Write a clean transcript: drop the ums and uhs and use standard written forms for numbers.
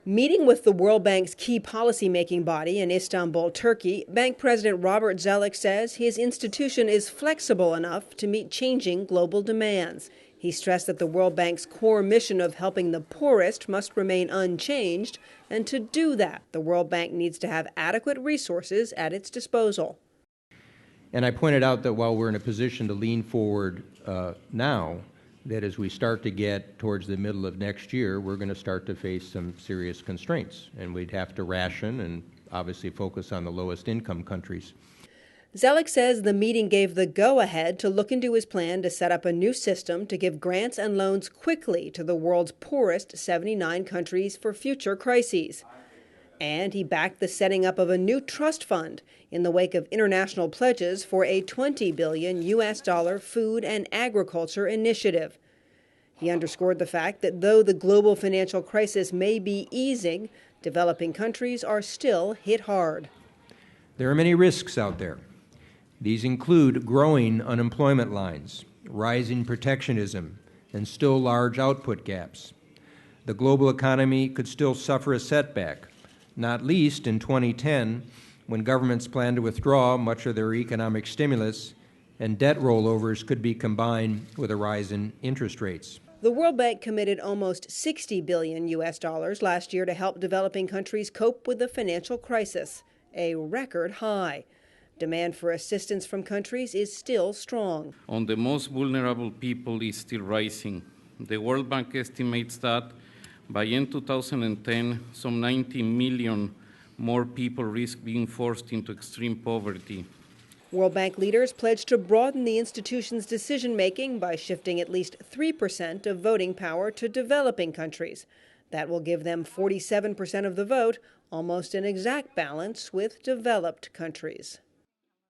Meeting with the World Bank's key policy-making body in Istanbul, Turkey, Bank President Robert Zoellick says his institution is flexible enough to meet changing global demands. He stressed that the World Bank's core mission of helping the poorest must remain unchanged, and to do that, the World Bank needs to have adequate resources at its disposal. And I pointed out that while we're in a position to lean forward now, that as we start to get towards the middle of next year, we're going to start to face some serious constraints, and we'd have to ration and obviously focus on the lowest income countries. Zoellick says the meeting gave the go-ahead to look into his plan to set up a new system to give grants and loans quickly to the world's poorest 79 countries for future crises. And he backed the setting up of a new trust fund in the wake of international pledges for a $20 billion food and agriculture initiative. He underscored the fact that though the global financial crisis may be easing, developing countries are still hit hard. There are many risks out there. These include growing unemployment lines, rising protectionism, and still large output gaps. The global economy could still suffer a setback, not least in 2010, when governments plan to withdraw much of their economic stimulus, and debt rollovers could be combined with a rise in interest rates. The World Bank committed almost $60 billion last year to help developing countries cope with the financial crisis, a record high. Demand for assistance from countries is still strong. On the most vulnerable people is still rising. The World Bank estimates that by end 2010, some 90 million more people risk being forced into extreme poverty. World Bank leaders pledged to broaden the institution's decision-making by shifting at least 3% of voting power to developing countries. That will give them 47% of the vote, almost an exact balance with developed countries.